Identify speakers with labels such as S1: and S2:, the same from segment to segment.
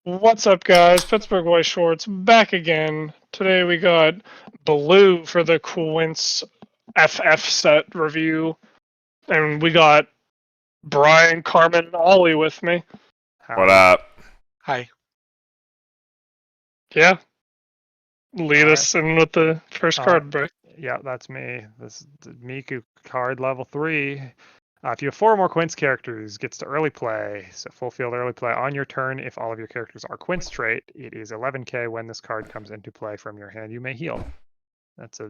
S1: What's up, guys? Pittsburgh Weiss Schwarz back again. Today we got Blue for the Quints FF set review, and we got Brian, Carmen, and Ollie with me.
S2: What up?
S3: Hi.
S1: Yeah, lead us in with the first card break.
S4: Yeah, that's me. This is the Miku card level 3. If you have 4 or more Quints characters, gets to early play. So full field early play on your turn. If all of your characters are Quints trait, it is 11k. When this card comes into play from your hand, you may heal. That's a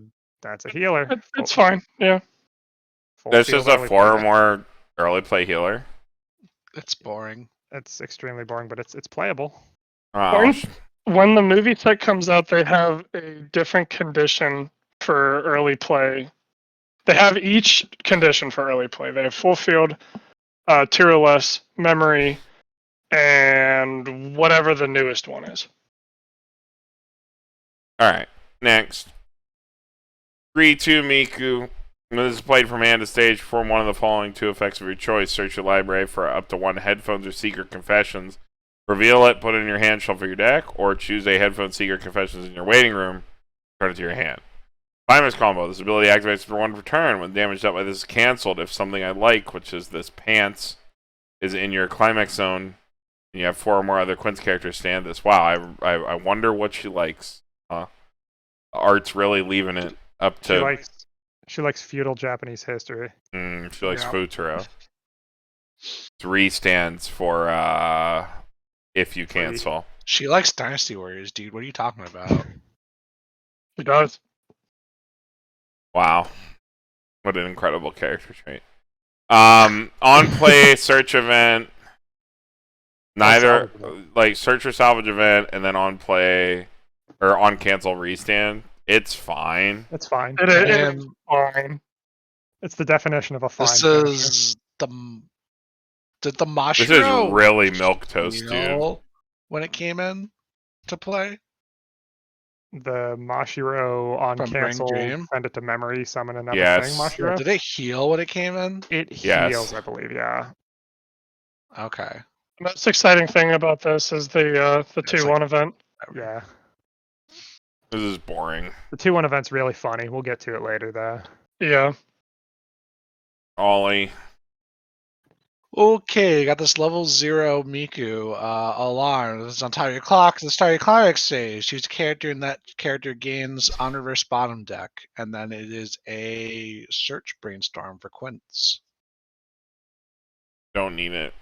S4: healer.
S1: It's fine. Yeah.
S2: This is a 4 or more early play healer.
S3: It's boring.
S4: It's extremely boring, but it's playable.
S2: Oh,
S1: When the movie set comes out, they have a different condition for early play. They have each condition for early play. They have full field, tier or less, memory, and whatever the newest one is.
S2: Alright, next. 3-2 Miku. When this is played from hand to stage, perform one of the following 2 effects of your choice. Search your library for up to 1 headphones or secret confessions. Reveal it, put it in your hand, shuffle your deck, or choose a headphone secret confessions in your waiting room, turn it to your hand. Climax combo. This ability activates for 1 per turn. When damage dealt by this is cancelled, if something I like, which is this pants, is in your climax zone, and you have 4 or more other Quints characters stand this. Wow, I wonder what she likes. Art's really leaving it up to...
S4: She likes feudal Japanese history.
S2: She likes Futuro. 3 stands for if you cancel.
S3: She likes Dynasty Warriors, dude. What are you talking about?
S1: She does.
S2: Wow. What an incredible character trait. On play, search event. Neither, like, search or salvage event, and then on play, or on cancel restand. It's fine.
S4: It's fine.
S1: It is fine.
S4: It's the definition of a fine.
S3: This is did the Mashiro
S2: This is really milquetoast, dude.
S3: When it came in to play?
S4: The Mashiro on
S3: From
S4: cancel,
S3: Brain Dream?
S4: send it to memory, summon another
S2: Yes.
S4: thing, Mashiro.
S3: Did it heal when it came in?
S4: It
S2: Yes.
S4: heals, I believe, yeah.
S3: Okay.
S1: The most exciting thing about this is the 2-1 event.
S4: Yeah.
S2: This is boring.
S4: The 2-1 event's really funny. We'll get to it later, though.
S1: Yeah.
S2: Ollie.
S3: Okay, got this level 0 Miku alarm. This is on top of your clock. The start of your climax stage. Choose a character, and that character gains on reverse bottom deck. And then it is a search brainstorm for Quints.
S2: Don't need it.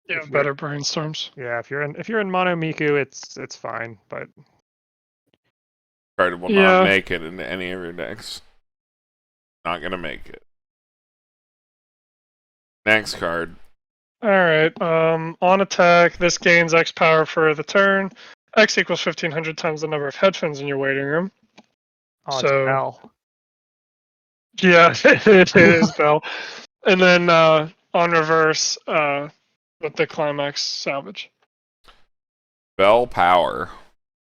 S1: Yeah, better brainstorms.
S4: Yeah, if you're in mono Miku, it's fine, but
S2: Card will not make it into any of your decks. Not gonna make it. Next card.
S1: Alright, on attack, this gains X power for the turn. X equals 1500 times the number of headphones in your waiting room.
S4: so Bell.
S1: Yeah, it is Bell. And then on reverse, with the climax salvage.
S2: Bell power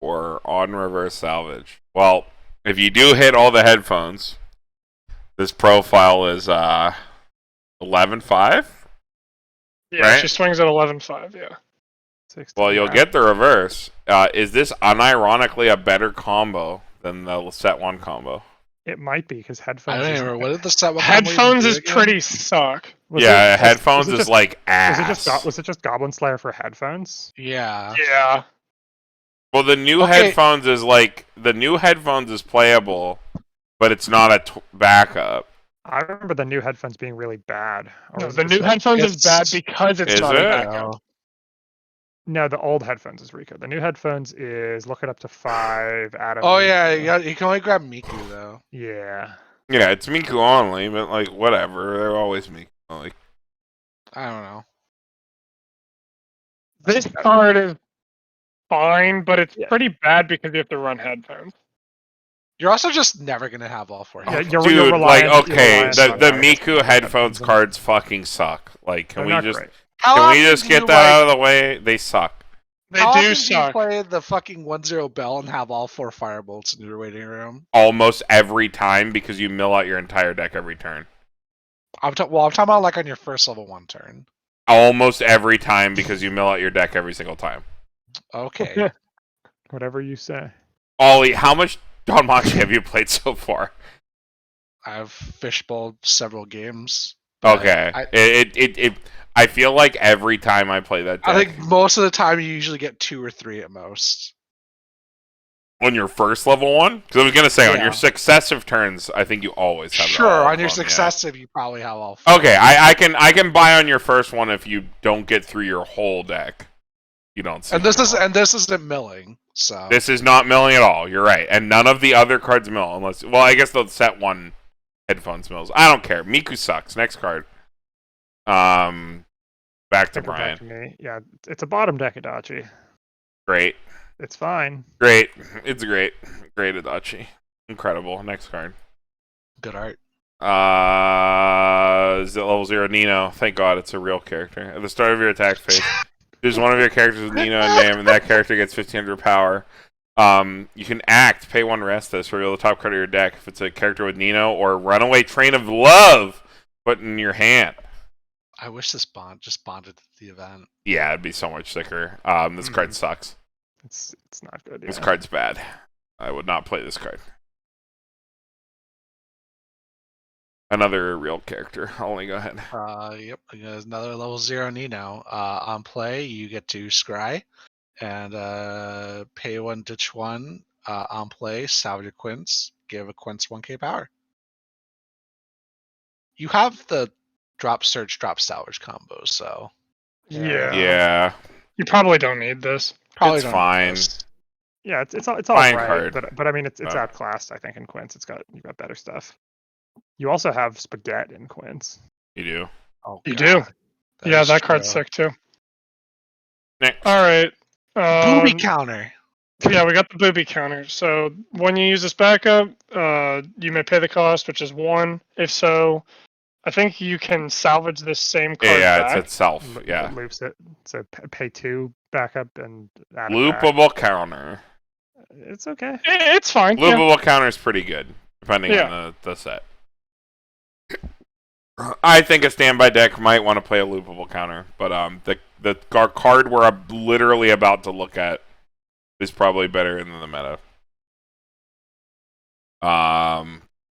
S2: or on reverse salvage. Well, if you do hit all the headphones, this profile is 11-5?
S1: Yeah,
S2: right?
S1: She swings at 11-5, yeah.
S4: 16,
S2: Well, you'll get the reverse. Is this unironically a better combo than the set 1 combo?
S4: It might be, because headphones...
S3: I don't remember. What did the set?
S1: Headphones is pretty suck.
S2: Headphones is like ass.
S4: Was it just Goblin Slayer for headphones?
S3: Yeah.
S1: Yeah.
S2: Well, the new headphones is like... The new headphones is playable, but it's not a backup.
S4: I remember the new headphones being really bad.
S1: No, the new headphones is bad because it's not a
S2: it?
S1: backup.
S4: No, the old headphones is Rico. The new headphones is look it up to 5. Adam.
S3: Oh yeah, you can only grab Miku though.
S4: Yeah.
S2: Yeah, it's Miku only, but like whatever. They're always Miku only.
S3: I don't know.
S1: This card is fine, but it's pretty bad because you have to run headphones.
S3: You're also just never gonna have all 4
S4: Yeah,
S3: headphones.
S4: you're
S2: like,
S4: reliant-
S2: okay,
S4: you're
S2: the
S4: reliant
S2: Miku headphones cards fucking suck. Like, can
S4: They're
S2: we
S4: not
S2: just
S4: great.
S2: can we just get that out of the way? They suck.
S1: They
S3: How
S1: do
S3: often
S1: suck.
S3: Do you play the fucking 1-0 Bell and have all 4 firebolts in your waiting room?
S2: Almost every time because you mill out your entire deck every turn.
S3: I'm talking about like on your first level 1 turn.
S2: Almost every time because you mill out your deck every single time.
S3: Okay.
S4: Whatever you say.
S2: Ollie, how much Danmachi have you played so far?
S3: I've fishbowled several games. but
S2: Okay.
S3: I,
S2: I feel like every time I play that deck,
S3: I think most of the time you usually get 2 or 3 at most.
S2: on your first level one, because I was gonna say on
S3: Yeah.
S2: your successive turns, I think you always have.
S3: Sure,
S2: all
S3: on
S2: of
S3: your
S2: them, yeah.
S3: successive, you probably have all 4.
S2: Okay, I can buy on your first one if you don't get through your whole deck. You don't see.
S3: And this
S2: them all.
S3: this isn't milling, so
S2: This is not milling at all. You're right, and none of the other cards mill unless. Well, I guess they'll set one headphones mills. I don't care. Miku sucks. Next card. Back to
S4: Give it back
S2: Brian.
S4: to me. Yeah, it's a bottom deck Adachi.
S2: Great,
S4: It's fine.
S2: great. It's great. Great Adachi. Incredible. Next card.
S3: good art.
S2: Is it level 0 Nino? Thank God it's a real character. At the start of your attack phase, choose one of your characters with Nino in name, and that character gets 1500 power. You can act, pay 1 Restus, reveal the top card of your deck if it's a character with Nino, or Runaway Train of Love put in your hand.
S3: I wish this just bonded to the event.
S2: Yeah, it'd be so much sicker. This card sucks.
S4: It's not good.
S2: This
S4: yeah.
S2: card's bad. I would not play this card. Another real character. Only go ahead.
S3: Yep, there's another level 0 Nino. On play, you get to scry and pay 1 ditch 1. On play, salvage a Quints, give a Quints 1k power. You have the drop search, drop salvage combos, so
S2: Yeah.
S1: You probably don't need this.
S3: probably
S2: It's
S3: don't
S2: fine.
S3: need this.
S4: Yeah, it's all
S2: Fine
S4: right,
S2: card.
S4: but I mean it's
S2: Oh.
S4: outclassed. I think in Quints, you've got better stuff. You also have Spaghetti in Quints.
S2: You do.
S3: Oh,
S1: You
S3: God,
S1: do. Yeah,
S3: is
S1: that card's
S3: true.
S1: sick too.
S2: Next.
S1: All right.
S3: Booby counter.
S1: Yeah, we got the booby counter. So when you use this backup, you may pay the cost, which is 1. If so, I think you can salvage this same card
S2: Yeah,
S1: back.
S2: it's itself. Yeah.
S4: It loops it. So pay 2 backup and add it back.
S2: Loopable counter.
S4: It's okay.
S1: It's fine. Yeah.
S2: Loopable counter is pretty good, depending
S1: Yeah.
S2: on the set. I think a standby deck might want to play a loopable counter, but the card we're literally about to look at is probably better than the meta.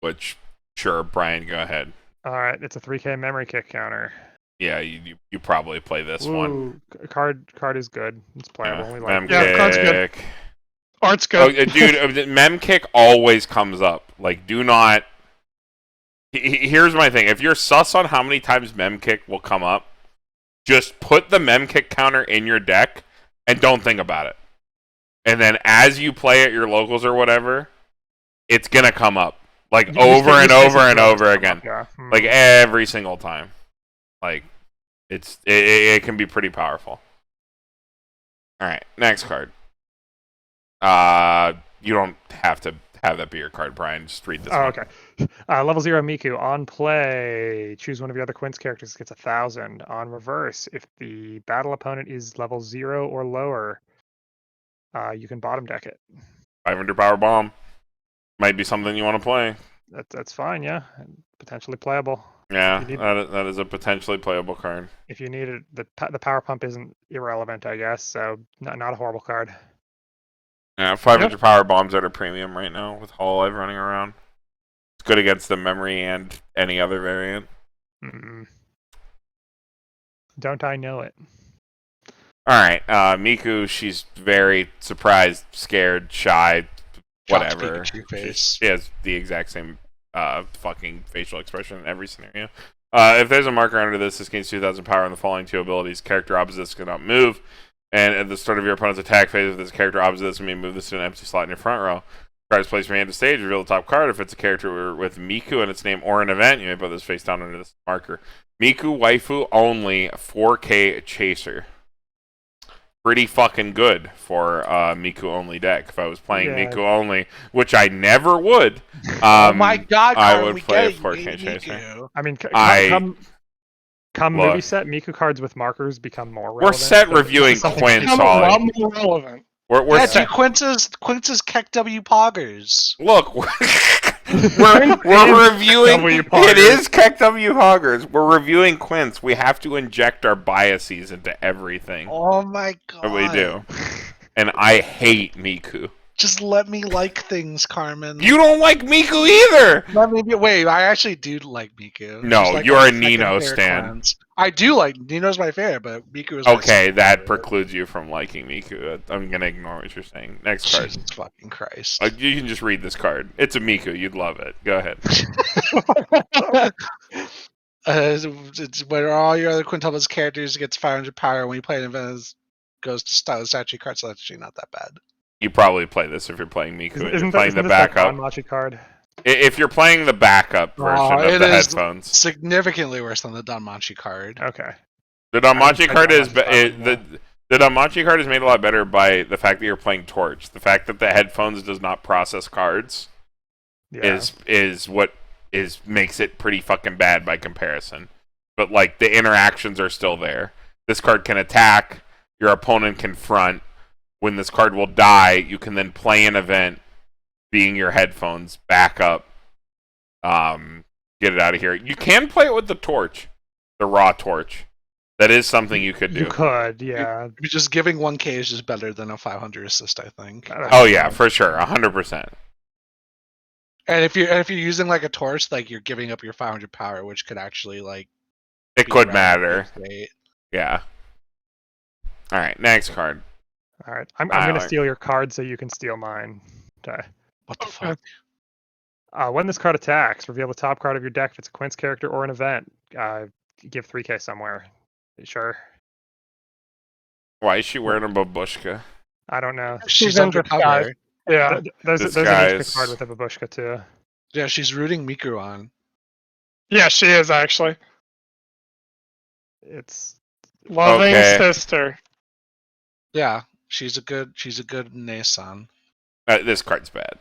S2: Which sure, Brian, go ahead.
S4: All right, it's a 3k memory kick counter.
S2: Yeah, you probably play this one.
S4: Ooh, card is good. It's playable. We like
S2: Mem
S4: it.
S1: Yeah, card's good.
S2: kick.
S1: Art's
S2: Oh,
S1: good.
S2: dude, mem kick always comes up. Like, do not. Here's my thing. If you're sus on how many times mem kick will come up, just put the mem kick counter in your deck and don't think about it. And then as you play at your locals or whatever, it's gonna come up like over and over and over again,
S4: Yeah.
S2: like every single time. Like it can be pretty powerful. All right, next card. You don't have to have that be your card, Brian. Just read this.
S4: Oh,
S2: one.
S4: okay. Level 0 Miku. On play, choose one of your other Quints characters, gets 1,000. On reverse, if the battle opponent is level 0 or lower, you can bottom deck it.
S2: 500 power bomb might be something you want to play.
S4: That's fine, yeah. And potentially playable.
S2: Yeah,
S4: You need-
S2: that is a potentially playable card.
S4: If you need it, the power pump isn't irrelevant, I guess. So not a horrible card.
S2: Yeah, 500 power bombs at a premium right now with Hololive running around. It's good against the memory and any other variant.
S4: Mm. Don't I know it?
S2: All right, Miku, she's very surprised, scared, shy,
S3: Drops
S2: whatever.
S3: Pikachu face.
S2: She has the exact same fucking facial expression in every scenario. If there's a marker under this gains 2,000 power on the following 2 abilities. Character opposites cannot move. And at the start of your opponent's attack phase, if there's a character opposite this, you may move this to an empty slot in your front row. Card is placed from hand to stage, reveal the top card. If it's a character with Miku and its name or an event, you may put this face down under this marker. Miku, waifu only, 4K chaser. Pretty fucking good for Miku only deck. If I was playing
S4: Yeah.
S2: Miku only, which I never would.
S3: Oh my God,
S2: I
S3: Carmen,
S2: would
S3: we
S2: play a
S3: get it,
S2: 4K
S3: you need
S2: chaser.
S3: Miku.
S4: I mean, come
S2: Look.
S4: movie set, Miku cards with markers become more relevant.
S2: We're set
S4: but
S2: reviewing
S4: something-
S2: Quints,
S1: Become a
S2: Ollie.
S1: lot more relevant.
S2: We're
S3: Yeah,
S2: set.
S3: dude, Quints is Keck W Poggers.
S2: Look, We're reviewing.
S1: W
S2: It
S1: Poggers.
S2: is KW Hoggers. We're reviewing Quints. We have to inject our biases into everything
S3: Oh my god.
S2: that we do. And I hate Miku.
S3: Just let me like things, Carmen.
S2: You don't like Miku either.
S3: Let me wait. I actually do like Miku.
S2: No,
S3: She's like
S2: you're
S3: my
S2: a
S3: second
S2: Nino
S3: favorite
S2: stan.
S3: cleanse. I do like Nino's my favorite, but Miku is my
S2: Okay,
S3: second
S2: that
S3: favorite.
S2: precludes you from liking Miku. I'm gonna ignore what you're saying. Next card.
S3: Jesus fucking Christ.
S2: You can just read this card. It's a Miku. You'd love it. Go ahead.
S3: It's when all your other quintuplets characters gets 500 power when you play an event. It goes to style statue card, so that's actually not that bad.
S2: You probably play this if you're playing Miku. And you're
S4: Isn't
S2: playing the
S4: this
S2: backup.
S4: like Danmachi card?
S2: If you're playing the backup version of
S3: it
S2: the
S3: is
S2: headphones,
S3: significantly worse than the Danmachi card.
S4: Okay.
S2: the Danmachi
S4: I
S2: card
S4: don't
S2: is
S4: have to follow
S2: the Danmachi card is made a lot better by the fact that you're playing Torch. The fact that the headphones does not process cards
S4: Yeah.
S2: is what makes it pretty fucking bad by comparison. But like the interactions are still there. This card can attack, your opponent can front. When this card will die, you can then play an event, being your headphones, back up, get it out of here. You can play it with the torch, the raw torch. That is something you could do.
S4: You could, yeah.
S3: Just giving 1k is just better than a 500 assist, I think.
S2: Oh yeah, for sure, 100%.
S3: And if you're using like a torch, like you're giving up your 500 power, which could actually like
S2: It
S3: be
S2: could
S3: rather
S2: matter.
S3: great.
S2: Yeah. All right, next card.
S4: All right. I'm going to
S2: Alright.
S4: steal your card so you can steal mine. Okay.
S3: What the
S1: Okay.
S3: fuck?
S4: When this card attacks, reveal the top card of your deck if it's a Quints character or an event. Give 3k somewhere. You sure?
S2: Why is she wearing a babushka?
S4: I don't know.
S3: She's
S1: under
S3: undercover.
S1: five. Yeah.
S4: There's an
S2: Disguise.
S4: Ishka card with a babushka too.
S3: Yeah, she's rooting Miku on.
S1: Yeah, she is actually.
S4: It's
S1: Loving
S2: Okay.
S1: sister.
S3: Yeah, she's a good Nason.
S2: This card's bad.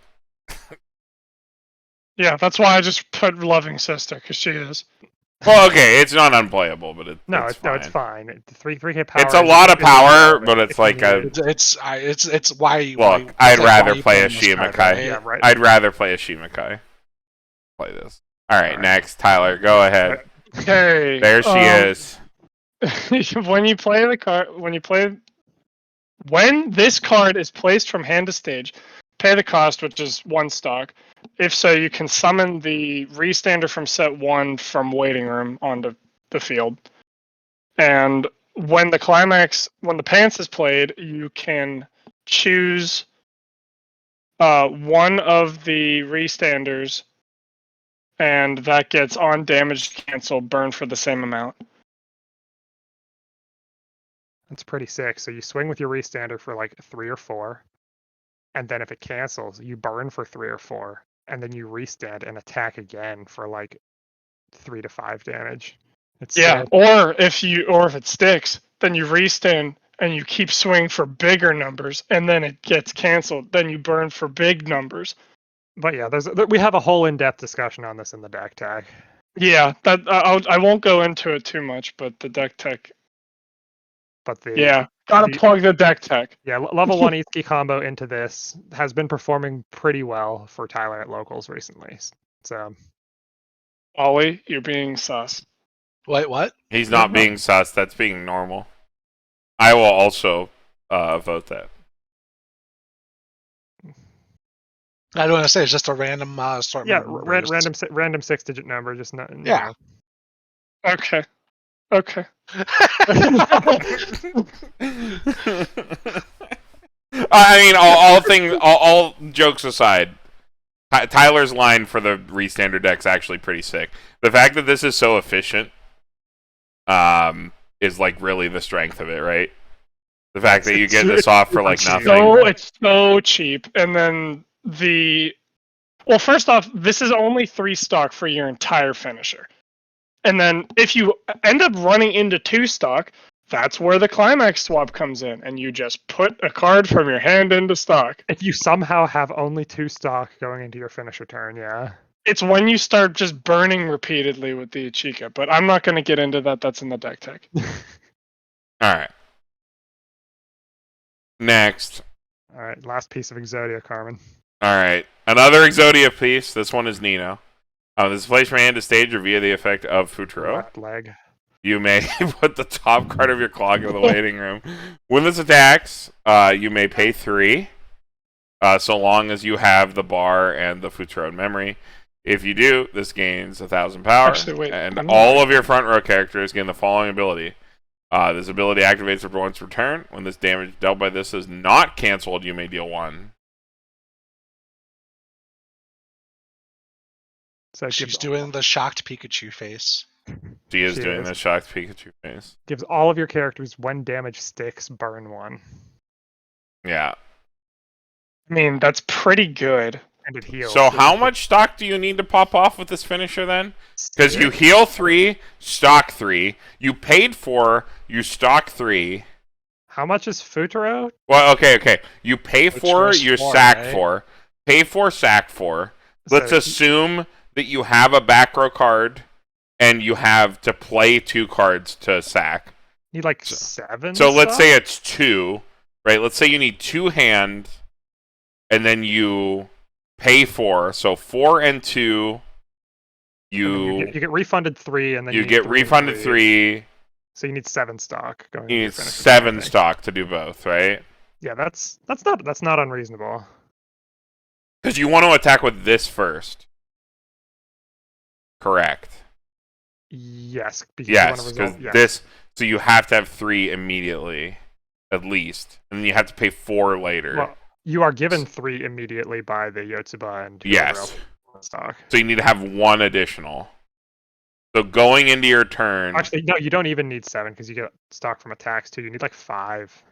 S1: Yeah, that's why I just put loving sister, because she is.
S2: Well, okay, it's not unplayable, but it's
S4: it's
S2: fine.
S4: fine. 3k power.
S2: It's a
S4: is-
S2: lot of
S4: is
S2: power,
S4: valid
S2: but it's
S4: if you
S2: like
S4: need
S2: a-
S4: it.
S3: It's why.
S2: Look,
S3: why, it's
S2: I'd
S3: like
S2: rather
S3: why you
S2: play a
S3: this card,
S2: Shimakai.
S3: right?
S4: Yeah, right.
S2: I'd rather play a Shimakai. Play this. All right,
S4: Alright.
S2: next, Tyler, go ahead.
S1: Okay.
S2: There she is.
S1: When this card is placed from hand to stage, pay the cost, which is 1 stock. If so, you can summon the restander from set 1 from waiting room onto the field. And when the pants is played, you can choose one of the restanders, and that gets on damage cancel, burn for the same amount.
S4: That's pretty sick. So you swing with your restander for like 3 or 4, and then if it cancels, you burn for 3 or 4, and then you restand and attack again for like 3 to 5 damage. It's
S1: Yeah,
S4: sick.
S1: or if it sticks, then you restand and you keep swinging for bigger numbers, and then it gets canceled. Then you burn for big numbers.
S4: But yeah, we have a whole in-depth discussion on this in the deck tag.
S1: Yeah, that I won't go into it too much, but the deck tech.
S4: But
S1: Gotta
S4: the-
S1: plug the deck tech.
S4: Yeah, level 1 Itsuki combo into this has been performing pretty well for Tyler at locals recently. So
S1: Ollie, you're being sus.
S3: Wait, what?
S2: He's not being sus. That's being normal. I will also vote that.
S3: I don't want to say it's just a random assortment.
S4: yeah,
S3: of numbers.
S4: random 6-digit number, just not.
S3: Yeah.
S1: Okay. Okay.
S2: I mean, all jokes aside, Tyler's line for the restander deck's actually pretty sick. The fact that this is so efficient, is like really the strength of it, right? The fact that you get this off for like nothing.
S1: It's so cheap, and then well, first off, this is only 3 stock for your entire finisher. And then if you end up running into 2 stock, that's where the climax swap comes in, and you just put a card from your hand into stock.
S4: If you somehow have only 2 stock going into your finisher turn, yeah.
S1: It's when you start just burning repeatedly with the Ichika, but I'm not going to get into that. That's in the deck tech.
S2: All right. Next.
S4: All right, last piece of Exodia, Carmen.
S2: All right. Another Exodia piece. This one is Nino. This is placed from hand to stage or via the effect of Futuro.
S4: Left leg.
S2: You may put the top card of your clock into the waiting room. When this attacks, you may pay 3, so long as you have the bar and the Futuro memory. If you do, this gains 1,000 power,
S1: Actually, wait,
S2: and
S1: I'm
S2: all
S1: not-
S2: of your front row characters gain the following ability. This ability activates for once per turn. When this damage dealt by this is not canceled, you may deal 1.
S4: So it
S3: She's doing the shocked Pikachu face.
S2: She is
S4: She
S2: doing
S4: is.
S2: the shocked Pikachu face.
S4: gives all of your characters when damage sticks, burn 1.
S2: Yeah.
S1: I mean, that's pretty good.
S4: And it heals.
S2: So how much stock do you need to pop off with this finisher then? Because you
S4: Six.
S2: heal 3, stock 3. You paid 4, you stock 3.
S4: How much is Futuro?
S2: Well, okay. You pay 4,
S3: Futuro's
S2: you
S3: 4,
S2: sack
S3: right?
S2: 4. Pay 4, sack 4. Let's
S4: So-
S2: assume that you have a back row card and you have to play 2 cards to sack.
S4: Need like 7.
S2: So let's
S4: stuff?
S2: say it's 2, right? Let's say you need 2 hand, and then you pay 4. So 4 and 2,
S4: And then you get refunded 3, and then
S2: you
S4: need
S2: get
S4: 3 and
S2: refunded 3.
S4: So you need 7 stock going.
S2: You
S4: into your
S2: need
S4: finisher,
S2: 7
S4: I think.
S2: stock to do both, right?
S4: Yeah, that's not unreasonable.
S2: Because you want to attack with this first. Correct.
S4: Yes, because you
S2: Yes,
S4: want to
S2: because
S4: resolve. Yeah.
S2: this. So you have to have 3 immediately, at least, and then you have to pay 4 later.
S4: Well, you are given 3 immediately by the Yotsuba and whoever
S2: Yes.
S4: else in stock.
S2: So you need to have 1 additional. So going into your turn.
S4: Actually, no, you don't even need 7 because you get stock from attacks too. You need like 5.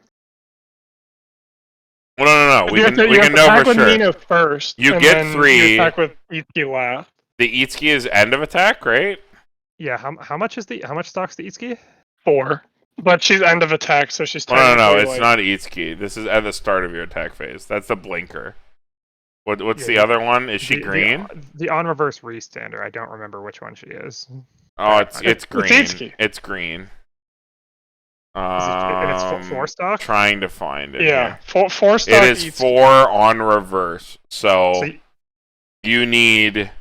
S2: Well, no. We
S1: You
S2: can
S1: have to
S2: know
S1: attack
S2: for
S1: with
S2: sure.
S1: Nino first.
S2: You
S1: and
S2: get
S1: then
S2: 3.
S1: You attack with Itsuki last.
S2: The Itsuki is end of attack, right?
S4: Yeah, how much stock's the Itsuki?
S1: 4. But she's end of attack, so she's
S2: Well, no,
S1: technically
S2: it's
S1: like,
S2: not Itsuki. This is at the start of your attack phase. That's the blinker. What's
S4: Yeah,
S2: the
S4: the-
S2: other one? Is she
S4: The-
S2: green?
S4: The on reverse restander. I don't remember which one she is.
S2: Oh, it's
S1: It's
S2: green.
S1: Itsuki.
S2: It's green.
S4: Is it, and it's 4 stock.
S2: Trying to find it.
S1: yeah,
S2: here.
S1: 4 stock.
S2: It is
S1: Itsuki.
S2: 4 on reverse. So
S4: So
S2: you need.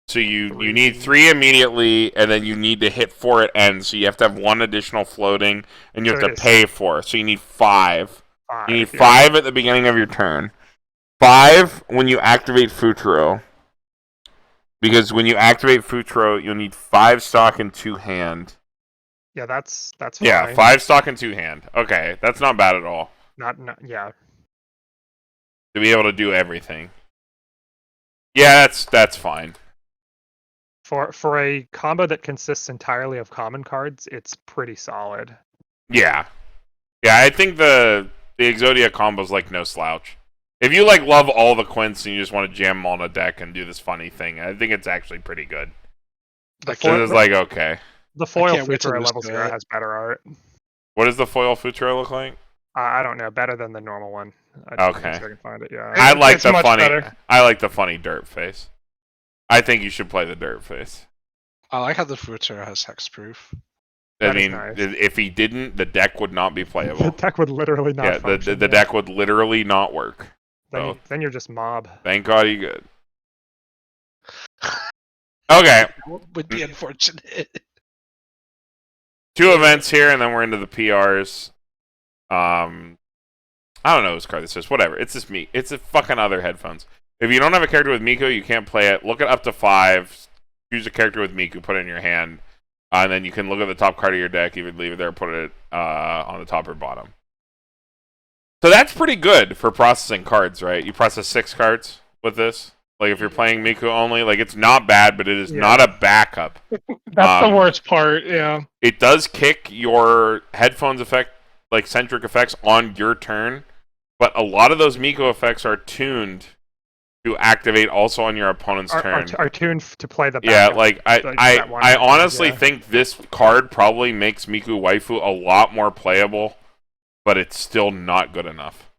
S2: So you need 3 immediately, and then you need to hit 4 at end. So you have to have 1 additional floating, and you have
S4: So
S2: to
S4: it is
S2: pay 4. So you need 5.
S4: 5.
S2: You need
S4: yeah.
S2: 5 at the beginning of your turn. 5 when you activate Futuro. Because when you activate Futuro, you'll need 5 stock and 2 hand.
S4: Yeah, that's fine.
S2: Yeah, 5 stock and 2 hand. Okay, that's not bad at all.
S4: Not yeah.
S2: To be able to do everything. Yeah, that's fine.
S4: For a combo that consists entirely of common cards, it's pretty solid.
S2: Yeah. Yeah, I think the Exodia combo's like no slouch. If you like love all the Quints and you just want to jam them all in a deck and do this funny thing, I think it's actually pretty good.
S3: The
S2: So it's like, okay.
S4: The foil
S3: can't wait till
S4: Futuro
S3: this
S4: level
S3: go
S4: 0
S3: out.
S4: has better art.
S2: What does the foil Futuro look like?
S4: I don't know, better than the normal one. I
S2: Okay.
S4: I can find it. Yeah.
S2: I like
S1: It's
S2: the
S1: much
S2: funny.
S1: better.
S2: I like the funny dirt face. I think you should play the dirt face.
S3: I like how the Futuro has hexproof.
S2: I
S4: That is
S2: mean,
S4: nice.
S2: if he didn't, the deck would not be
S4: The
S2: playable.
S4: deck would literally not.
S2: Yeah,
S4: function,
S2: the deck would literally not work.
S4: Then you're just mob.
S2: Thank God he good. Okay,
S3: Would be unfortunate.
S2: 2 events here, and then we're into the PRs. I don't know whose card this is. Whatever. It's just me. It's a fucking other headphones. If you don't have a character with Miku, you can't play it. Look at up to 5. Choose a character with Miku, put it in your hand, and then you can look at the top card of your deck. You would leave it there, put it on the top or bottom. So that's pretty good for processing cards, right? You process 6 cards with this. Like if you're playing Miku only, like it's not bad, but it is
S4: Yeah.
S2: not a backup.
S1: That's the
S2: Um,
S1: worst part. Yeah.
S2: It does kick your headphones effect, like centric effects, on your turn, but a lot of those Miku effects are tuned to activate also on your opponent's turn.
S4: Are tuned to play the
S2: Yeah,
S4: backup,
S2: like
S4: that one
S2: I
S4: turn,
S2: honestly
S4: yeah.
S2: think this card probably makes Miku Waifu a lot more playable, but it's still not good enough.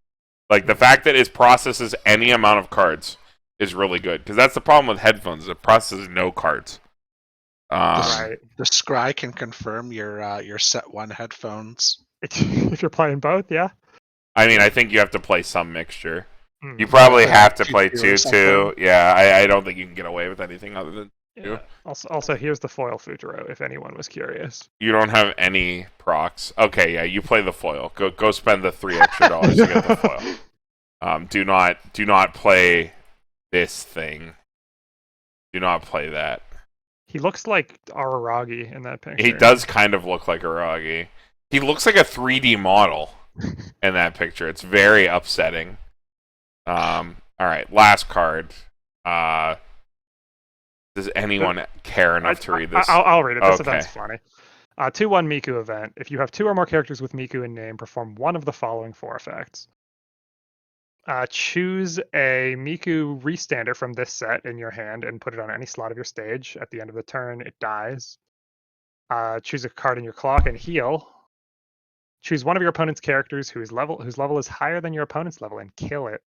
S2: Like the fact that it processes any amount of cards is really good, because that's the problem with headphones. It processes no cards.
S4: Right.
S3: The Scry can confirm your set 1 headphones.
S4: If you're playing both, yeah.
S2: I mean, I think you have to play some mixture. You probably
S3: Play
S2: have to
S3: two,
S2: play
S3: two or
S2: 2-2.
S3: something.
S2: Yeah, I don't think you can get away with anything other than two.
S4: Yeah. Also, here's the foil Fujiro, if anyone was curious.
S2: You don't have any procs. Okay, yeah, you play the foil. Go spend the $3 extra to get the foil. Do not play this thing. Do not play that.
S4: He looks like Araragi in that picture.
S2: He does kind of look like Aragi. He looks like a 3D model in that picture. It's very upsetting. All right, last card. Does anyone care enough to read this?
S4: I'll read it. This
S2: Okay.
S4: event's funny. 2-1 Miku event. If you have 2 or more characters with Miku in name, perform one of the following 4 effects. Choose a Miku restander from this set in your hand and put it on any slot of your stage. At the end of the turn, it dies. Choose a card in your clock and heal. Choose one of your opponent's characters whose level is higher than your opponent's level and kill it.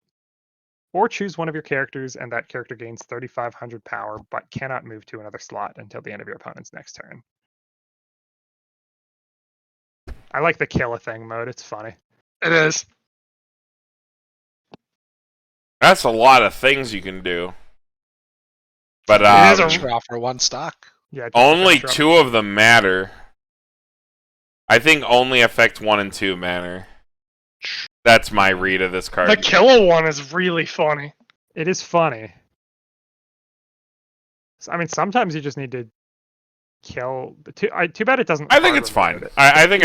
S4: Or choose one of your characters and that character gains 3,500 power but cannot move to another slot until the end of your opponent's next turn. I like the kill a thing mode. It's funny.
S1: It is.
S2: That's a lot of things you can do. But
S1: It is a-
S3: Draw for 1 stock.
S4: Yeah. just
S2: only
S4: drop-
S2: 2 of them matter. I think only effect 1 and 2 matter. That's my read of this card.
S1: The killer one is really funny.
S4: It is funny. I mean, sometimes you just need to kill. Too bad it doesn't.
S2: I think
S4: hard
S2: it's fine.
S4: reload it.
S2: I think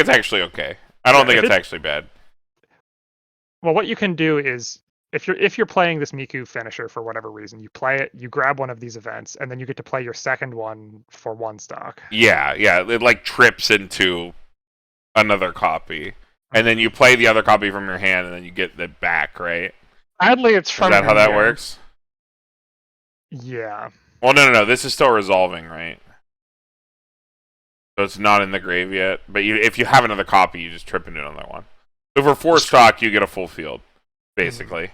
S2: it's actually okay. I don't
S4: Yeah,
S2: think
S4: if
S2: it's
S4: it-
S2: actually bad.
S4: Well, what you can do is if you're playing this Miku finisher for whatever reason, you play it, you grab one of these events, and then you get to play your second one for 1 stock.
S2: Yeah, it like trips into another copy. And then you play the other copy from your hand and then you get it back, right?
S1: Sadly, it's
S2: Is
S1: from.
S2: that how that
S1: your-
S2: works?
S4: Yeah.
S2: Well, no. This is still resolving, right? So it's not in the grave yet. But if you have another copy, you just trip into another one. So for 4 stock, you get a full field, basically,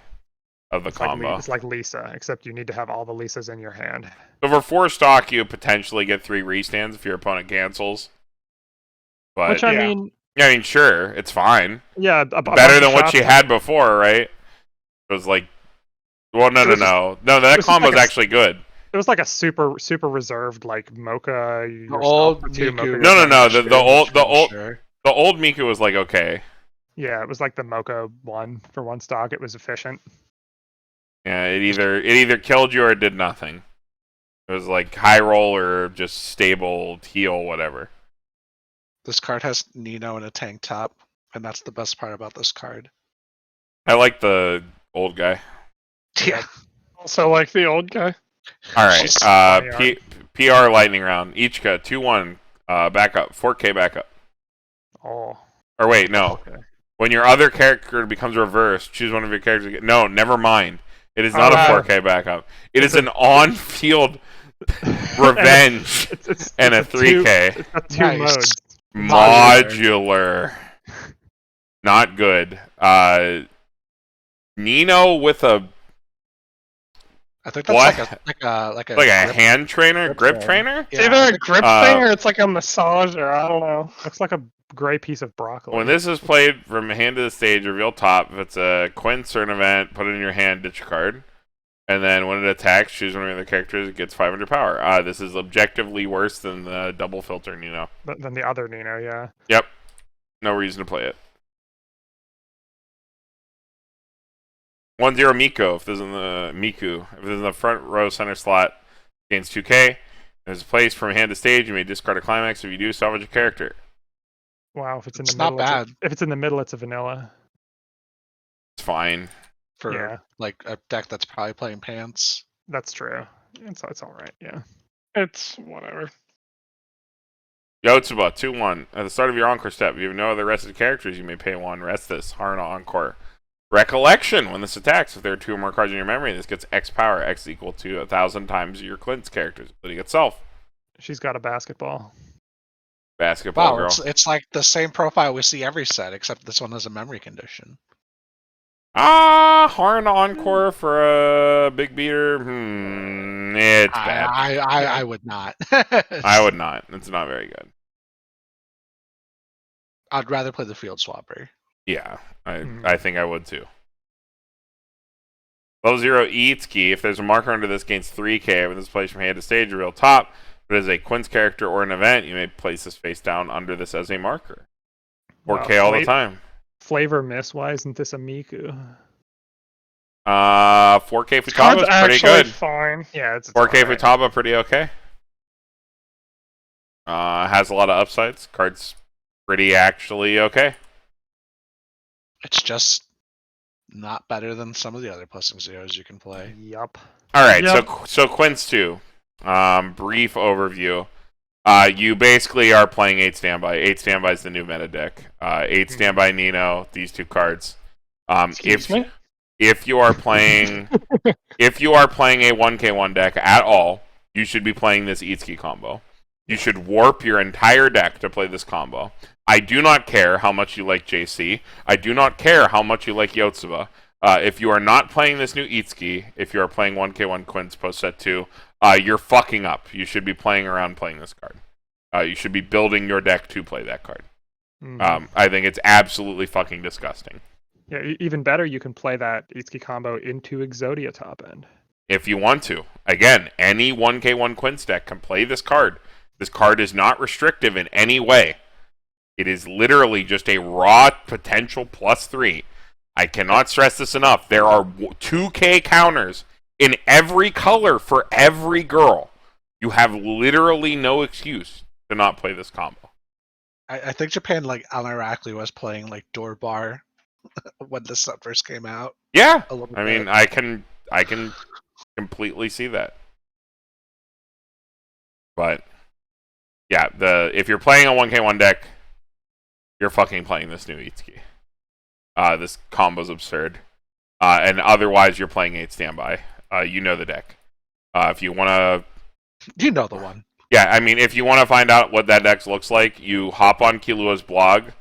S2: of the
S4: It's
S2: combo.
S4: it's like Lisa, except you need to have all the Lisas in your hand.
S2: So for 4 stock, you potentially get 3 restands if your opponent cancels. But
S4: Which I
S1: yeah.
S4: mean,
S2: I mean, sure, it's fine.
S4: yeah,
S2: Better than what you had before, right? It was like, well, no,
S4: It was
S2: that
S4: was just
S2: combo's
S4: like a-
S2: actually good.
S4: It was like a super reserved like Mocha. yourself
S3: old
S4: for 2
S3: Miku.
S4: Mocha
S2: No,
S4: yourself.
S2: the old Miku was like okay.
S4: Yeah, it was like the Mocha one for 1 stock. It was efficient.
S2: Yeah, it either killed you or it did nothing. It was like high roll or just stable heal, whatever.
S3: This card has Nino in a tank top, and that's the best part about this card.
S2: I like the old guy.
S3: Yeah.
S1: Also, like the old guy.
S2: All right,
S3: She's
S4: funny
S2: PR lightning round. Ichika 2-1 backup 4K backup.
S4: Oh.
S2: Or wait, no.
S4: Okay.
S2: When your other character becomes reversed, choose one of your characters. No, never mind. It is not a 4K backup. It is an on-field revenge and a 3K.
S4: It's got 2
S3: Nice.
S4: modes.
S2: Modular. Not good. Nino with a
S3: I think
S2: What?
S3: that's like a
S2: like a
S3: grip-
S2: hand trainer, grip
S3: thing.
S2: trainer.
S1: It's either a
S3: Yeah.
S1: grip thing or it's like a massager. I don't know.
S4: Looks like a gray piece of broccoli.
S2: When this is played from hand to the stage, reveal top. If it's a Quints or an event, put it in your hand, ditch a card. And then when it attacks, choose one of the other characters, it gets 500 power. This is objectively worse than the double filter Nino.
S4: Than the other Nino, yeah.
S2: Yep. No reason to play it. 1-0 Miku. If this is in the front row center slot, gains 2K. If it's placed from hand to stage, you may discard a climax. If you do, salvage a character.
S4: Wow, if it's in
S3: It's
S4: the
S3: not
S4: middle,
S3: bad.
S4: if it's in the middle, it's a vanilla.
S2: It's fine.
S3: for
S4: Yeah.
S3: like a deck that's probably playing pants.
S4: That's true. It's all right. Yeah.
S1: It's whatever.
S2: Yotsuba 2-1. At the start of your encore step, if you have no other rested characters, you may pay 1. Rest this. Harna Encore. Recollection. When this attacks, if there are 2 or more cards in your memory, this gets X power. X is equal to 1,000 times your Quints characters, including itself.
S4: She's got a basketball.
S2: Basketball
S3: Wow,
S2: girl.
S3: it's like the same profile we see every set, except this one has a memory condition.
S2: Harna Encore for a big beater. It's bad.
S3: I would not.
S2: I would not. It's not very good.
S3: I'd rather play the field swapper.
S2: Yeah,
S4: Hmm.
S2: I think I would too. Level 0 Itsuki. If there's a marker under this, gains 3k when this plays from hand to stage or real top. If it is a Quints character or an event, you may place this face down under this as a marker. 4k all the time.
S4: Flavor miss. Why isn't this a Miku?
S2: 4k Futaba
S1: Card's
S2: is pretty
S1: actually
S2: good.
S1: fine.
S4: Yeah, it's
S2: 4k
S4: alright.
S2: Futaba, pretty okay. Has a lot of upsides. Card's pretty actually okay.
S3: It's just not better than some of the other +0s you can play.
S4: Yup.
S2: All right,
S1: Yep.
S2: so Quints 2. Brief overview. You basically are playing 8 Standby. 8 Standby is the new meta deck. 8 Standby Nino, these 2 cards.
S1: Excuse me?
S2: If you are playing a 1k1 deck at all, you should be playing this Itsuki combo. You should warp your entire deck to play this combo. I do not care how much you like JC. I do not care how much you like Yotsuba. If you are not playing this new Itsuki, if you are playing 1k1 Quints post set 2, you're fucking up. You should be playing around playing this card. You should be building your deck to play that card. I think it's absolutely fucking disgusting.
S4: Yeah, even better, you can play that Itsuki combo into Exodia top end.
S2: If you want to. Again, any 1k1 Quints deck can play this card. This card is not restrictive in any way. It is literally just a raw potential +3. I cannot stress this enough. There are 2k counters in every color for every girl. You have literally no excuse to not play this combo.
S3: I think Japan, like, unironically was playing, like, Door Bar when this stuff first came out.
S2: Yeah,
S3: A little
S2: I mean,
S3: bit.
S2: I can completely see that. But yeah, if you're playing a 1k1 deck, you're fucking playing this new Itsuki. This combo's absurd. And otherwise, you're playing 8 Standby. You know the deck. If you want to...
S3: You know the one.
S2: Yeah, I mean, if you want to find out what that deck looks like, you hop on Kilua's blog.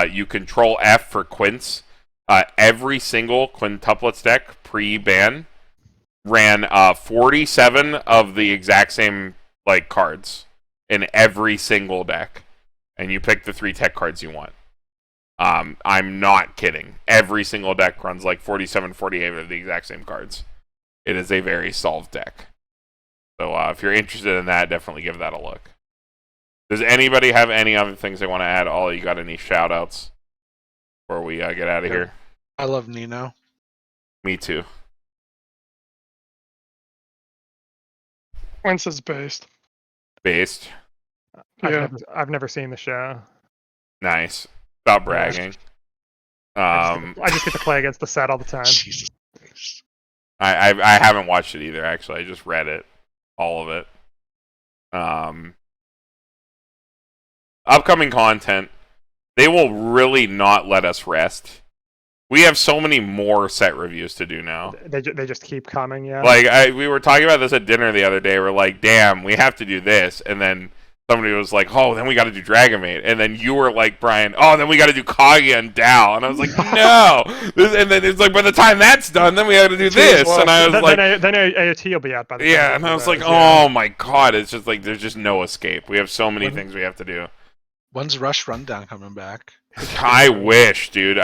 S2: You control F for Quints. Every single Quintuplets deck pre-ban ran 47 of the exact same like cards in every single deck, and you pick the 3 tech cards you want. I'm not kidding. Every single deck runs like 47, 48 of the exact same cards. It is a very solved deck. So if you're interested in that, definitely give that a look. Does anybody have any other things they want to add? Ollie, you got any shout-outs before we get out of here?
S3: I love Nino.
S2: Me too.
S1: Quints is based.
S2: Based.
S1: Yeah.
S4: I've never seen the show.
S2: Nice. Stop bragging.
S4: I just get to play against the set all the time.
S3: Jesus Christ.
S2: I haven't watched it either, actually. I just read it. All of it. Upcoming content. They will really not let us rest. We have so many more set reviews to do now.
S4: They just keep coming, yeah.
S2: Like, we were talking about this at dinner the other day. We're like, damn, we have to do this. And then somebody was like, oh, then we got to do Dragon Maid. And then you were like, Brian, oh, then we got to do Kaguya and Dao. And I was like, no. And then it's like, by the time that's done, then we have to do this. And I was like...
S4: Then AOT will be out by the time.
S2: Yeah, and I was like, oh my god. It's just like, there's just no escape. We have so many things we have to do.
S3: When's Rush Rundown coming back?
S2: I wish, dude.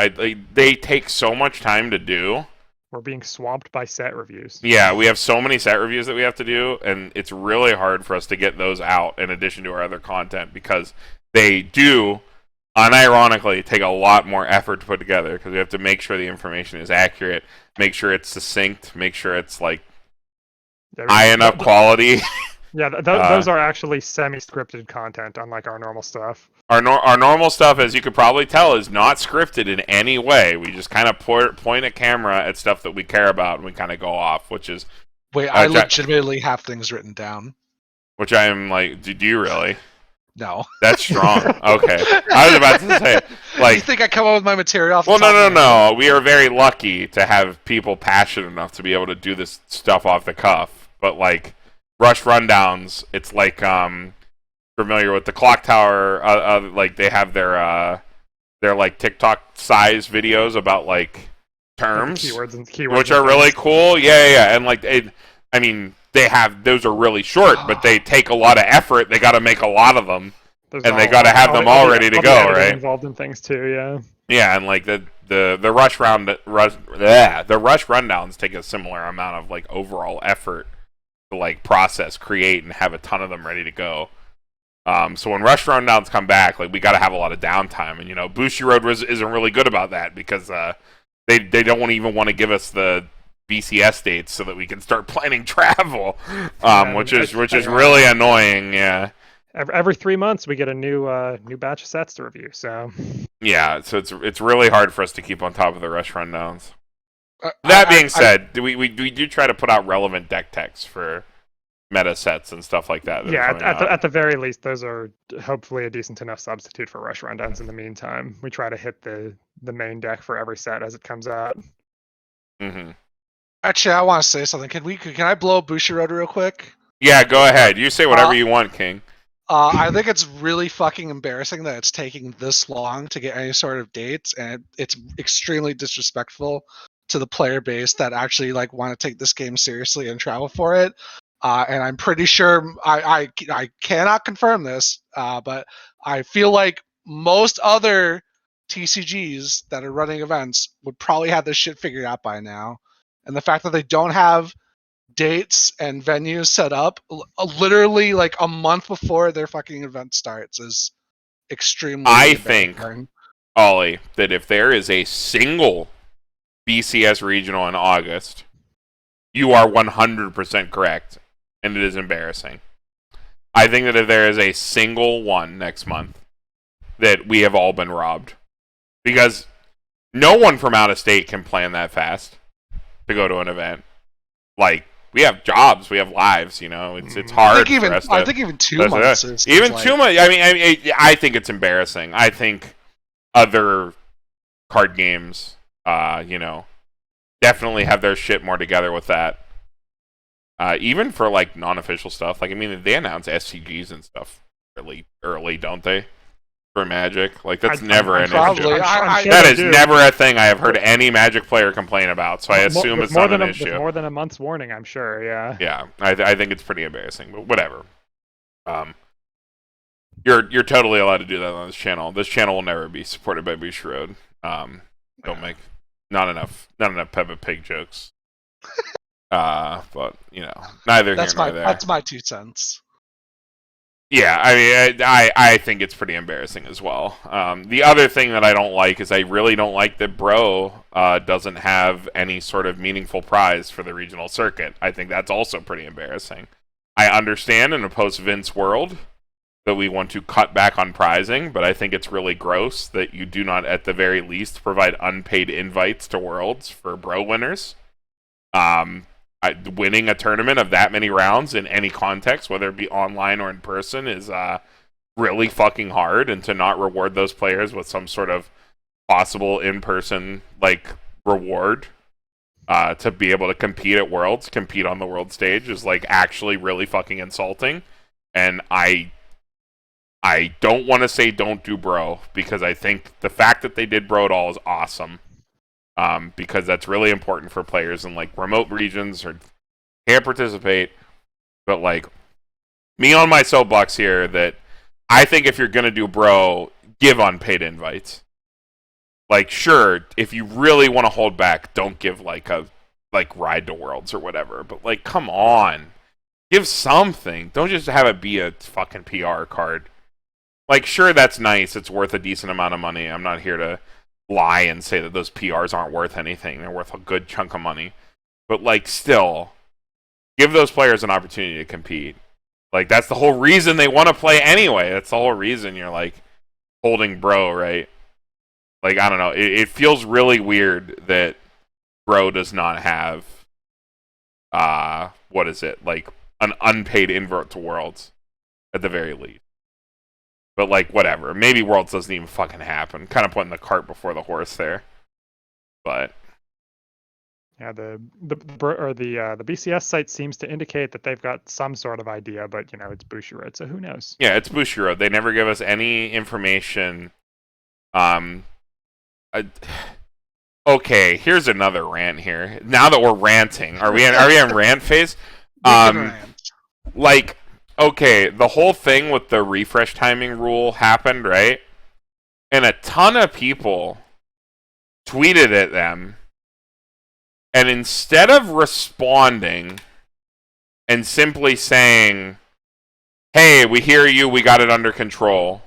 S2: They take so much time to do.
S4: We're being swamped by set reviews.
S2: Yeah, we have so many set reviews that we have to do, and it's really hard for us to get those out in addition to our other content because they do, unironically, take a lot more effort to put together because we have to make sure the information is accurate, make sure it's succinct, make sure it's like high enough quality.
S4: Yeah, those are actually semi-scripted content, unlike our normal stuff.
S2: Our normal stuff, as you could probably tell, is not scripted in any way. We just kind of point a camera at stuff that we care about, and we kind of go off, which is...
S3: Wait, I legitimately have things written down.
S2: Which I am like, do you really?
S3: No.
S2: That's strong. Okay. I was about to say, like...
S3: You think I come up with my material off the
S2: Well,
S3: top of my head?
S2: no. We are very lucky to have people passionate enough to be able to do this stuff off the cuff. But, like, Rush Rundowns, it's like, familiar with the Clock Tower, like, they have their like, TikTok-size videos about, like, terms.
S4: Keywords
S2: which are really cool. Yeah. And, like, I mean... those are really short, but they take a lot of effort. They got to make a lot of them, and they got to have them all ready to go, right?
S4: Involved in things too, yeah.
S2: Yeah, and like the rush rundowns take a similar amount of like overall effort to like process, create, and have a ton of them ready to go. So when rush rundowns come back, like we got to have a lot of downtime, and you know, Bushiroad isn't really good about that because they don't even want to give us the BCS dates so that we can start planning travel, which is really annoying. Yeah.
S4: Every 3 months we get a new batch of sets to review. So
S2: yeah, so it's really hard for us to keep on top of the rush rundowns. That being said, we do try to put out relevant deck techs for meta sets and stuff like that.
S4: Yeah, at the very least, those are hopefully a decent enough substitute for rush rundowns. In the meantime, we try to hit the main deck for every set as it comes out.
S2: Mm-hmm.
S3: Actually, I want to say something. Can I blow Bushiroad real quick?
S2: Yeah, go ahead. You say whatever you want, King.
S3: I think it's really fucking embarrassing that it's taking this long to get any sort of dates, and it's extremely disrespectful to the player base that actually like want to take this game seriously and travel for it. And I'm pretty sure I cannot confirm this, but I feel like most other TCGs that are running events would probably have this shit figured out by now. And the fact that they don't have dates and venues set up literally like a month before their fucking event starts is extremely
S2: I think, Ollie, that if there is a single BCS regional in August, you are 100% correct, and it is embarrassing. I think that if there is a single one next month, that we have all been robbed. Because no one from out of state can plan that fast to go to an event. Like, we have jobs, we have lives, you know. It's hard for us to...
S3: I think even 2 months is...
S2: Even 2 months... I think it's embarrassing. I think other card games, definitely have their shit more together with that. Even for, like, non-official stuff. Like, I mean, they announce SCGs and stuff really early, don't they? For Magic. Like, that's never an issue. That is never a thing I have heard any Magic player complain about, so I assume it's not an issue.
S4: With more than a month's warning, I'm sure, yeah.
S2: Yeah, I think it's pretty embarrassing, but whatever. You're totally allowed to do that on this channel. This channel will never be supported by Bushiroad. Don't make... Not enough Peppa Pig jokes. But, you know, neither here nor there.
S3: That's my 2 cents.
S2: Yeah, I mean, I think it's pretty embarrassing as well. The other thing that I don't like is I really don't like that Bro doesn't have any sort of meaningful prize for the regional circuit. I think that's also pretty embarrassing. I understand in a post-Vince world that we want to cut back on prizing, but I think it's really gross that you do not, at the very least, provide unpaid invites to Worlds for Bro winners. Winning a tournament of that many rounds in any context, whether it be online or in person, is really fucking hard, and to not reward those players with some sort of possible in-person like reward to be able to compete at Worlds, compete on the world stage, is like actually really fucking insulting. And I don't want to say don't do Bro, because I think the fact that they did Bro at all is awesome. Because that's really important for players in like remote regions or can't participate. But like, me on my soapbox here, that I think if you're gonna do Bro, give unpaid invites. Like, sure, if you really want to hold back, don't give like a Ride to Worlds or whatever. But like, come on, give something. Don't just have it be a fucking PR card. Like, sure, that's nice. It's worth a decent amount of money. I'm not here to lie and say that those PRs aren't worth anything. They're worth a good chunk of money. But, like, still, give those players an opportunity to compete. Like, that's the whole reason they want to play anyway. That's the whole reason you're, like, holding Bro, right? Like, I don't know. It feels really weird that Bro does not have, what is it? Like, an unpaid invite to Worlds, at the very least. But, like, whatever. Maybe Worlds doesn't even fucking happen. Kind of putting the cart before the horse there. But
S4: yeah, the BCS site seems to indicate that they've got some sort of idea, but, you know, it's Bushiroad, so who knows?
S2: Yeah, it's Bushiroad. They never give us any information. Okay, here's another rant here. Now that we're ranting, are we in rant phase? Like, okay, the whole thing with the refresh timing rule happened, right? And a ton of people tweeted at them, and instead of responding and simply saying, hey, we hear you, we got it under control,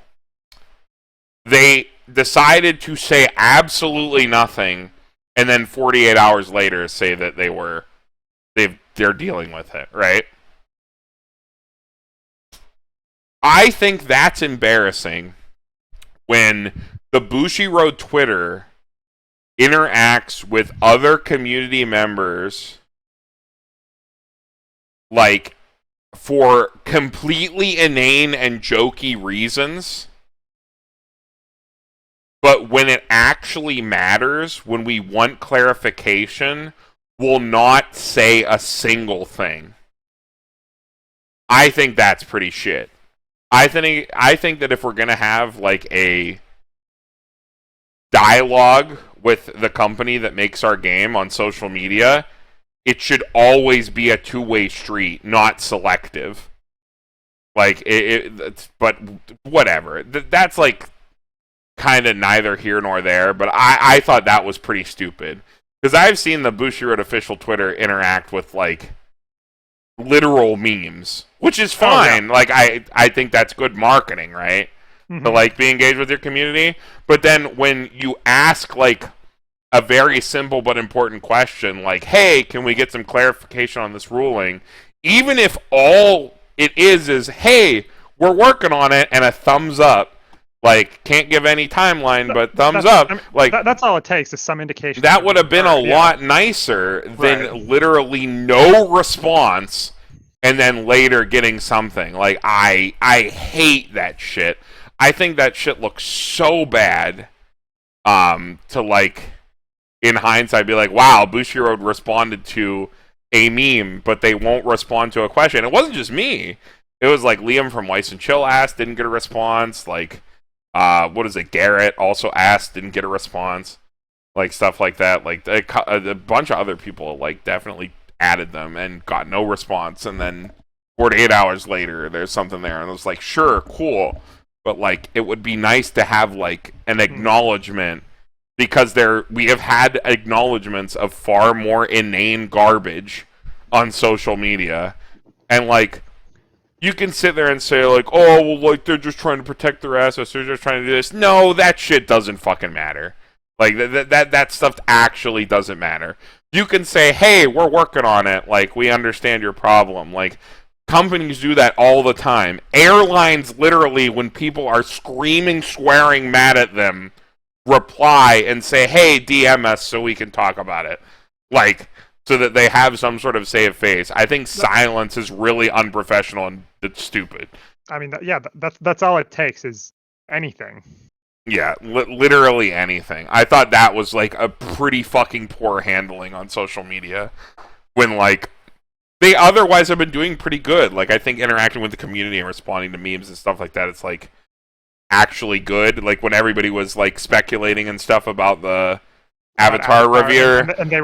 S2: they decided to say absolutely nothing, and then 48 hours later say that they're dealing with it, right? I think that's embarrassing when the Bushiroad Twitter interacts with other community members like for completely inane and jokey reasons, but when it actually matters, when we want clarification, will not say a single thing. I think that's pretty shit. I think that if we're gonna have like a dialogue with the company that makes our game on social media, it should always be a two-way street, not selective. Like but whatever. That's like kind of neither here nor there. But I thought that was pretty stupid, because I've seen the Bushiroad official Twitter interact with like literal memes, which is fine. Oh, yeah. Like I think that's good marketing, right? To like be engaged with your community. But then when you ask like a very simple but important question, like, hey, can we get some clarification on this ruling? Even if all it is, hey, we're working on it, and a thumbs up, like, can't give any timeline, but thumbs up. I mean, like
S4: that's all it takes, is some indication.
S2: That would have been a lot nicer than literally no response, and then later getting something. Like, I hate that shit. I think that shit looks so bad. To like, in hindsight, be like, wow, Bushiroad responded to a meme, but they won't respond to a question. It wasn't just me. It was like Liam from Weiss and Chill asked, didn't get a response. Like, what is it? Garrett also asked, didn't get a response. Like, stuff like that. Like, a bunch of other people, like, definitely added them and got no response. And then 48 hours later, there's something there. And it was like, sure, cool. But, like, it would be nice to have, like, an acknowledgement, because we have had acknowledgements of far more inane garbage on social media. And, like, you can sit there and say, like, oh, well, like, they're just trying to protect their assets, they're just trying to do this. No, that shit doesn't fucking matter. Like, that stuff actually doesn't matter. You can say, hey, we're working on it, like, we understand your problem. Like, companies do that all the time. Airlines, literally, when people are screaming, swearing, mad at them, reply and say, hey, DM us so we can talk about it. Like, so that they have some sort of save face. I think silence is really unprofessional and it's stupid.
S4: I mean, that's all it takes, is anything.
S2: Yeah, literally anything. I thought that was, like, a pretty fucking poor handling on social media. When, like, they otherwise have been doing pretty good. Like, I think interacting with the community and responding to memes and stuff like that, it's, like, actually good. Like, when everybody was, like, speculating and stuff about the Avatar review.
S4: And they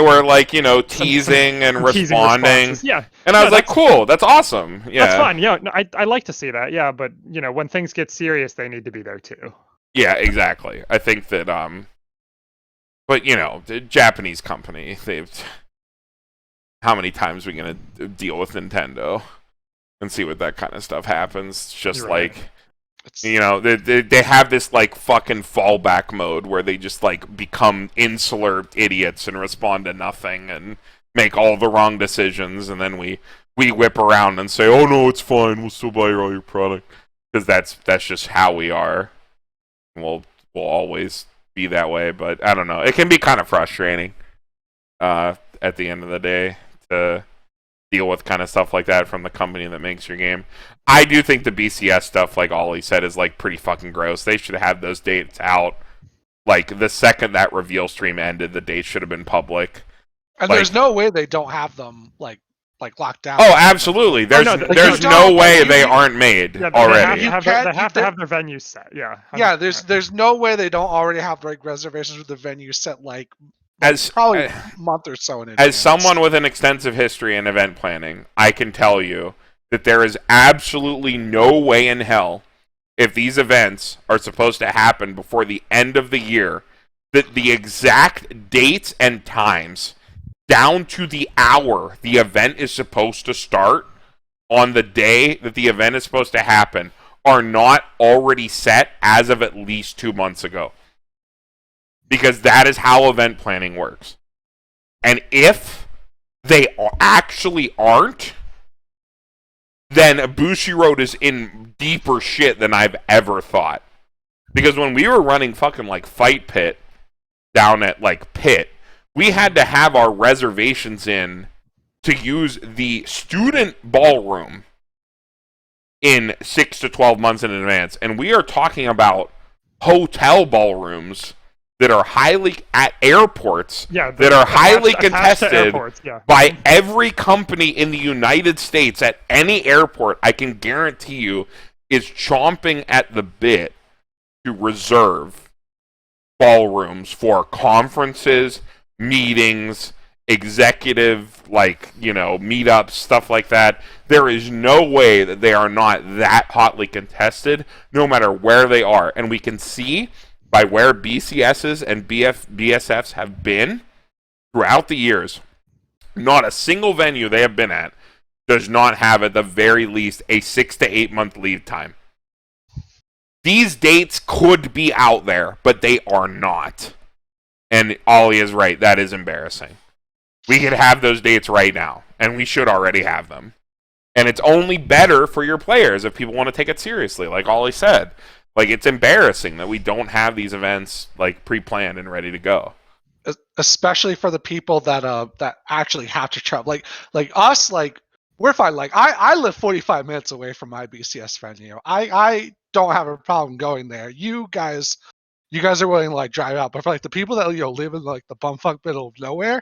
S4: were
S2: like, you know, teasing and responding.
S4: Yeah.
S2: And I was like, cool, that's awesome. Yeah.
S4: That's fun. Yeah, no, I like to see that. Yeah, but, you know, when things get serious, they need to be there too.
S2: Yeah, exactly. I think that but, you know, the Japanese company, how many times are we going to deal with Nintendo and see what that kind of stuff happens? It's just like, you know, they have this, like, fucking fallback mode where they just, like, become insular idiots and respond to nothing and make all the wrong decisions, and then we whip around and say, oh no, it's fine, we'll still buy all your product. Because that's just how we are. We'll always be that way, but I don't know. It can be kind of frustrating at the end of the day to deal with kind of stuff like that from the company that makes your game. I do think the BCS stuff, like Ollie said, is, like, pretty fucking gross. They should have those dates out. Like, the second that reveal stream ended, the dates should have been public.
S3: And there's no way they don't have them, like locked down.
S2: Oh, absolutely. There's no way they aren't made already.
S4: They have to have their venues set. Yeah. 100%.
S3: Yeah. There's no way they don't already have, like, reservations with the venue set, like, probably a month or so in advance.
S2: As someone with an extensive history in event planning, I can tell you that there is absolutely no way in hell, if these events are supposed to happen before the end of the year, the exact dates and times, down to the hour the event is supposed to start on the day that the event is supposed to happen, are not already set as of at least 2 months ago. Because that is how event planning works. And if they actually aren't, then Bushiroad is in deeper shit than I've ever thought. Because when we were running fucking like Fight Pit down at like Pit, we had to have our reservations in to use the student ballroom in 6 to 12 months in advance. And we are talking about hotel ballrooms that are highly at airports, that are highly contested by every company in the United States at any airport. I can guarantee you is chomping at the bit to reserve ballrooms for conferences, meetings, executive, meetups, stuff like that. There is no way that they are not that hotly contested, no matter where they are. And we can see by where BCSs and BSFs have been throughout the years, not a single venue they have been at does not have at the very least a 6 to 8 month lead time. These dates could be out there, but they are not. And Ollie is right, that is embarrassing. We could have those dates right now, and we should already have them. And it's only better for your players if people want to take it seriously, like Ollie said. Like, it's embarrassing that we don't have these events like pre-planned and ready to go.
S3: Especially for the people that actually have to travel. Like us, like we're fine. Like I live 45 minutes away from my BCS venue. I don't have a problem going there. You guys are willing to like drive out, but for like the people that live in like the bumfuck middle of nowhere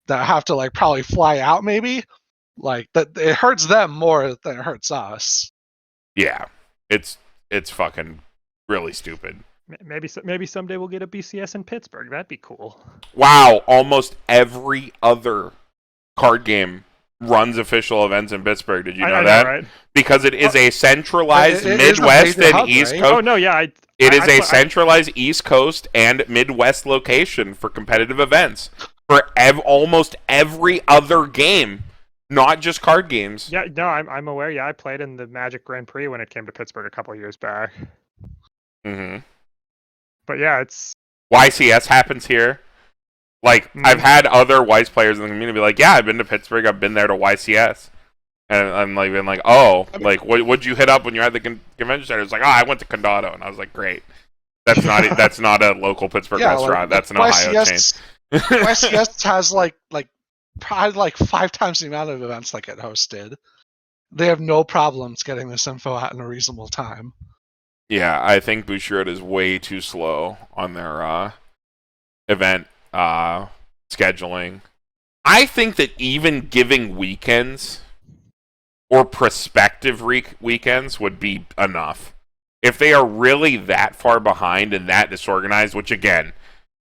S3: that have to like probably fly out, maybe like that, it hurts them more than it hurts us.
S2: Yeah, it's fucking really stupid.
S4: Maybe someday we'll get a BCS in Pittsburgh. That'd be cool.
S2: Wow, almost every other card game runs official events in Pittsburgh. Did you know that?
S4: Right?
S2: Because it is a centralized Midwest and East Coast.
S4: Oh no, yeah.
S2: It is a centralized East Coast and Midwest location for competitive events for almost every other game, not just card games.
S4: Yeah, no, I'm aware. Yeah, I played in the Magic Grand Prix when it came to Pittsburgh a couple of years back.
S2: Mm-hmm.
S4: But yeah, it's
S2: YCS happens here. Like, I've had other Weiss players in the community be like, yeah, I've been to Pittsburgh, I've been there to YCS. And I'm like, been like, oh, I mean, like, what'd you hit up when you're at the convention center? It's like, oh, I went to Condado. And I was like, great. That's not a local Pittsburgh restaurant. That's an Ohio chain.
S3: YCS has like probably like 5 times the amount of events like it hosted. They have no problems getting this info out in a reasonable time.
S2: Yeah, I think Bushiroad is way too slow on their event scheduling. I think that even giving weekends or prospective weekends would be enough. If they are really that far behind and that disorganized, which again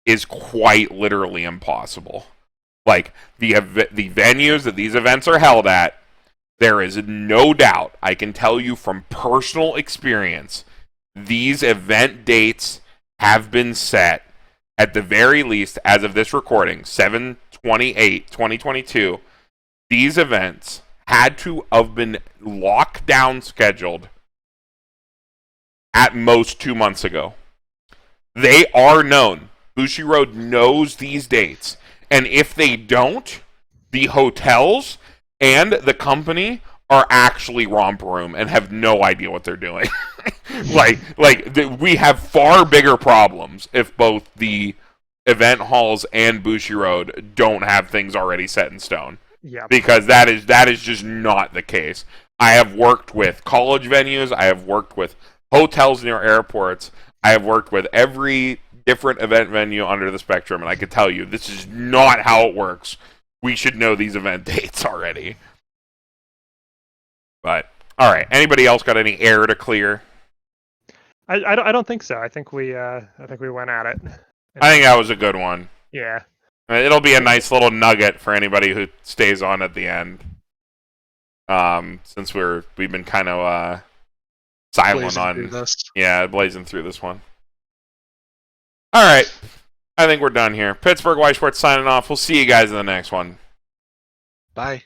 S2: is quite literally impossible. Like the venues that these events are held at, there is no doubt, I can tell you from personal experience, these event dates have been set at the very least as of this recording, 7/28/2022. These events had to have been locked down scheduled at most 2 months ago. They are known. Bushiroad knows these dates. And if they don't, the hotels and the company are actually romper room and have no idea what they're doing. We have far bigger problems if both the event halls and Bushiroad don't have things already set in stone.
S4: Yeah.
S2: Because that is just not the case. I have worked with college venues. I have worked with hotels near airports. I have worked with every different event venue under the spectrum, and I can tell you this is not how it works. We should know these event dates already. But all right, anybody else got any air to clear?
S4: I don't think so. I think we went at it.
S2: I think that was a good one.
S4: Yeah.
S2: It'll be a nice little nugget for anybody who stays on at the end. Since we've been kind of silent
S3: blazing through this.
S2: blazing through this one. All right. I think we're done here. Pittsburgh, Weiss Schwarz signing off. We'll see you guys in the next one.
S3: Bye.